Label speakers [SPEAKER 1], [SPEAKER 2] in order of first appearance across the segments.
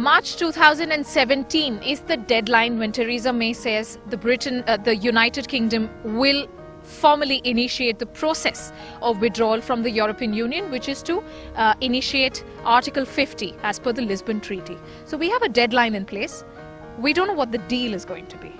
[SPEAKER 1] March 2017 is the deadline when Theresa May says the United Kingdom will formally initiate the process of withdrawal from the European Union, which is to initiate Article 50 as per the Lisbon Treaty. So we have a deadline in place. We don't know what the deal is going to be.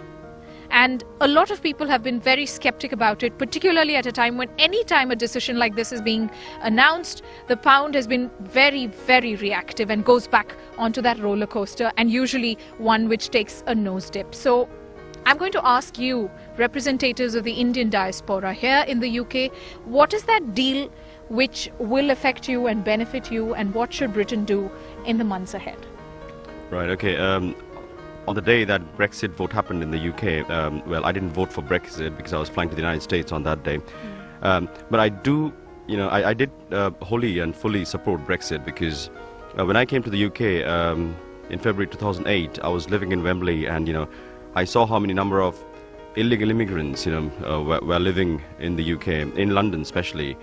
[SPEAKER 1] And a lot of people have been very skeptic about it, particularly at a time when any time a decision like this is being announced, the pound has been very, very reactive and goes back onto that roller coaster, and usually one which takes a nose dip. So I'm going to ask you, representatives of the Indian diaspora here in the UK, what is that deal which will affect you and benefit you, and what should Britain do in the months ahead?
[SPEAKER 2] Right, okay. On the day that Brexit vote happened in the UK, well, I didn't vote for Brexit because I was flying to the United States on that day. But I do, I did wholly and fully support Brexit because when I came to the UK in February 2008, I was living in Wembley, and, I saw how many number of illegal immigrants, were living in the UK, in London especially.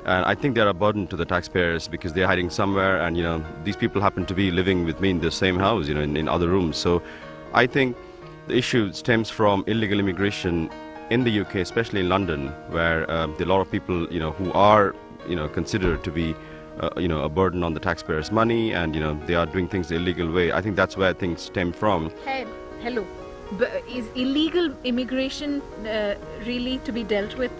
[SPEAKER 2] And I think they're a burden to the taxpayers because they're hiding somewhere, and these people happen to be living with me in the same house, in other rooms. So I think the issue stems from illegal immigration in the UK, especially in London, where there are a lot of people who are considered to be a burden on the taxpayers' money, and they are doing things the illegal way. I think that's where things stem from.
[SPEAKER 1] Hey, hello. Is illegal immigration really to be dealt with?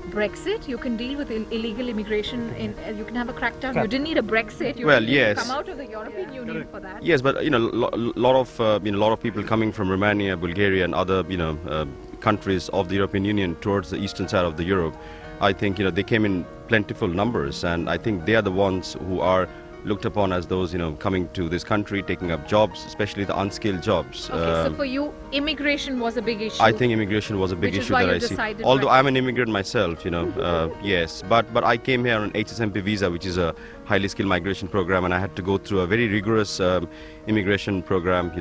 [SPEAKER 1] Brexit, you can deal with illegal immigration. You can have a crackdown. You didn't need a Brexit. You
[SPEAKER 2] yes.
[SPEAKER 1] Come out of the European Union for that.
[SPEAKER 2] Yes, but lot of people coming from Romania, Bulgaria, and other countries of the European Union towards the eastern side of the Europe. I think they came in plentiful numbers, and I think they are the ones who are looked upon as those coming to this country, taking up jobs, especially the unskilled jobs.
[SPEAKER 1] Okay, so for you, immigration was a big issue.
[SPEAKER 2] I think immigration was a big issue that I see. Although I'm an immigrant myself, yes, but I came here on HSMP visa, which is a highly skilled migration program, and I had to go through a very rigorous immigration program.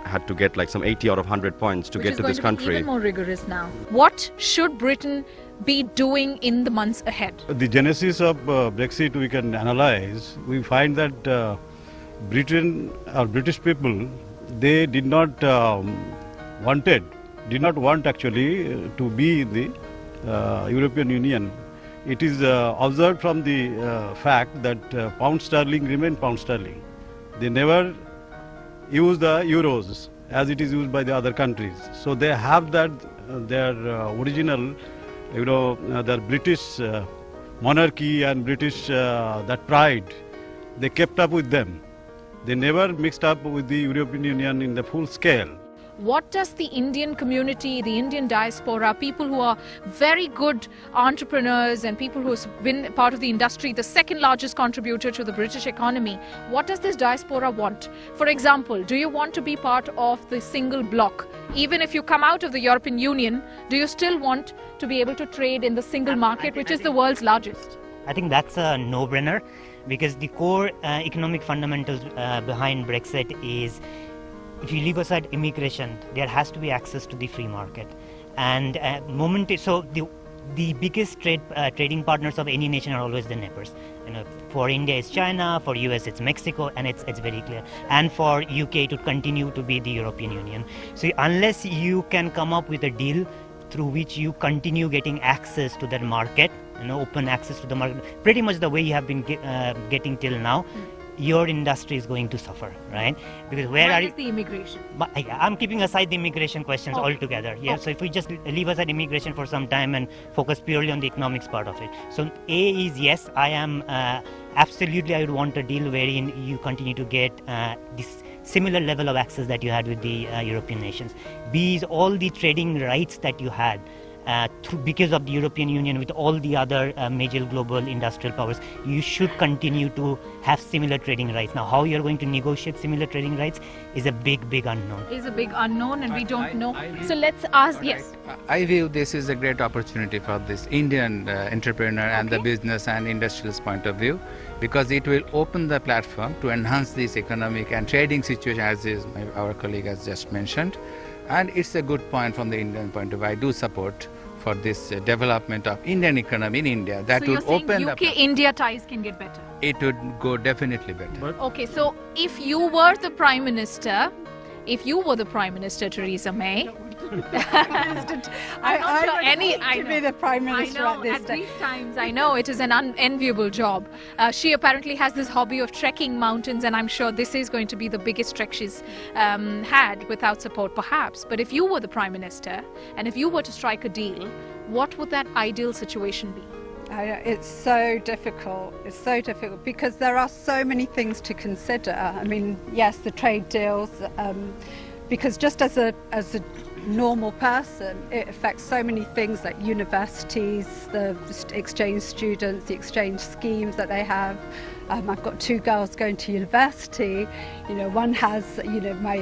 [SPEAKER 2] Had to get like some 80 out of 100 points to get to this country.
[SPEAKER 1] Which is going to be even more rigorous now. What should Britain be doing in the months ahead?
[SPEAKER 3] The genesis of Brexit we can analyze. We find that Britain or British people, they did not want actually to be in the European Union. It is observed from the fact that pound sterling remained pound sterling. They never use the euros as it is used by the other countries. So they have that their original, their British monarchy and British that pride. They kept up with them. They never mixed up with the European Union in the full scale.
[SPEAKER 1] What does the Indian community, the Indian diaspora, people who are very good entrepreneurs and people who have been part of the industry, the second largest contributor to the British economy, what does this diaspora want? For example, do you want to be part of the single bloc? Even if you come out of the European Union, do you still want to be able to trade in the single market, which is the world's largest?
[SPEAKER 4] I think that's a no-brainer, because the core economic fundamentals behind Brexit is, if you leave aside immigration, there has to be access to the free market. And the biggest trading partners of any nation are always the neighbors. For India it's China, for US it's Mexico, and it's very clear. And for UK to continue to be the European Union. So unless you can come up with a deal through which you continue getting access to that market, open access to the market, pretty much the way you have been getting till now, your industry is going to suffer, right? Because
[SPEAKER 1] why is the immigration?
[SPEAKER 4] I'm keeping aside the immigration questions altogether. Yeah. So if we just leave aside immigration for some time and focus purely on the economics part of it. So A is, yes, I am absolutely, I would want a deal wherein you continue to get this similar level of access that you had with the European nations. B is all the trading rights that you had because of the European Union with all the other major global industrial powers. You should continue to have similar trading rights. Now, how you're going to negotiate similar trading rights is a big unknown.
[SPEAKER 1] Is a big unknown, and we don't know. So let's ask. Yes.
[SPEAKER 5] I view this is a great opportunity for this Indian entrepreneur and the business and industrialist point of view, because it will open the platform to enhance this economic and trading situation, as our colleague has just mentioned. And it's a good point from the Indian point of view. I do support for this development of Indian economy in India. That
[SPEAKER 1] So you're
[SPEAKER 5] would
[SPEAKER 1] saying
[SPEAKER 5] open the
[SPEAKER 1] UK-India ties can get better?
[SPEAKER 5] it would go definitely better.
[SPEAKER 1] Okay, so if you were the Prime Minister, Theresa May,
[SPEAKER 6] I
[SPEAKER 1] sure
[SPEAKER 6] would
[SPEAKER 1] any-
[SPEAKER 6] hate
[SPEAKER 1] I
[SPEAKER 6] to be
[SPEAKER 1] know.
[SPEAKER 6] the Prime
[SPEAKER 1] I
[SPEAKER 6] Minister
[SPEAKER 1] know,
[SPEAKER 6] at this
[SPEAKER 1] at
[SPEAKER 6] time.
[SPEAKER 1] these times, I know it is an unenviable job. She apparently has this hobby of trekking mountains, and I'm sure this is going to be the biggest trek she's had without support, perhaps. But if you were the Prime Minister, and if you were to strike a deal, what would that ideal situation be?
[SPEAKER 6] It's so difficult. It's so difficult because there are so many things to consider. I mean, yes, the trade deals, because just as a normal person, it affects so many things like universities, the exchange students, the exchange schemes that they have. I've got two girls going to university. You know, one has, you know, my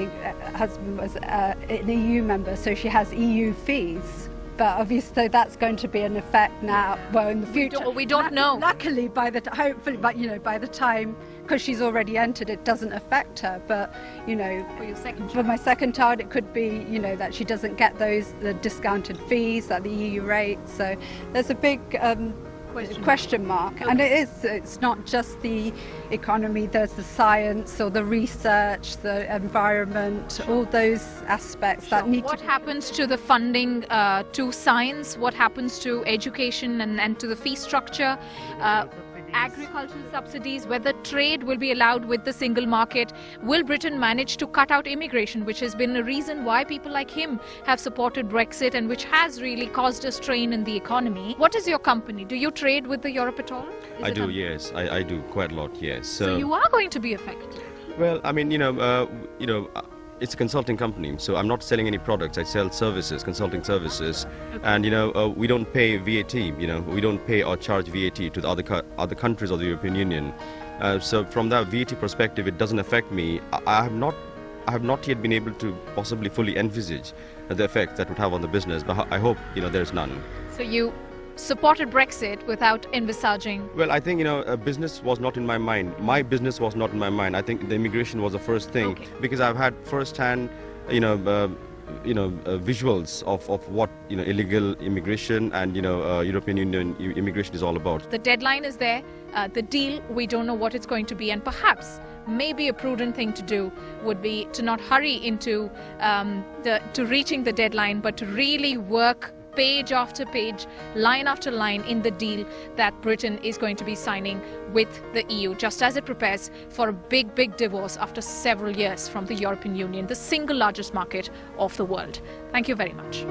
[SPEAKER 6] husband was an EU member, so she has EU fees. But obviously that's going to be an effect now, well, in the future.
[SPEAKER 1] We don't know.
[SPEAKER 6] Luckily, hopefully, but you know, by the time, because she's already entered, it doesn't affect her. But you know,
[SPEAKER 1] For your second
[SPEAKER 6] for my second child, it could be, you know, that she doesn't get the discounted fees at the EU rate. So there's a big question mark. And it's not just the economy, there's the science or the research, the environment, all those aspects that need
[SPEAKER 1] What
[SPEAKER 6] to
[SPEAKER 1] happens to the funding to science? What happens to education and to the fee structure? Agricultural subsidies, whether trade will be allowed with the single market. Will Britain manage to cut out immigration, which has been a reason why people like him have supported Brexit and which has really caused a strain in the economy? What is your company? Do you trade with the Europe at all? Is
[SPEAKER 2] I
[SPEAKER 1] it
[SPEAKER 2] do,
[SPEAKER 1] un-
[SPEAKER 2] yes. I do quite a lot, yes.
[SPEAKER 1] So you are going to be affected.
[SPEAKER 2] Well, I mean, it's a consulting company, so I'm not selling any products. I sell services, consulting services, and we don't pay VAT. We don't pay or charge VAT to the other countries of the European Union. So from that VAT perspective, it doesn't affect me. I have not yet been able to possibly fully envisage the effect that would have on the business, but I hope there's none.
[SPEAKER 1] So you supported Brexit without envisaging.
[SPEAKER 2] Well, I think business was not in my mind. My business was not in my mind. I think the immigration was the first thing,
[SPEAKER 1] Okay.
[SPEAKER 2] because I've had first-hand, visuals of what illegal immigration and European Union immigration is all about.
[SPEAKER 1] The deadline is there. The deal, we don't know what it's going to be, and perhaps maybe a prudent thing to do would be to not hurry into to reaching the deadline, but to really work page after page, line after line in the deal that Britain is going to be signing with the EU, just as it prepares for a big, big divorce after several years from the European Union, the single largest market of the world. Thank you very much.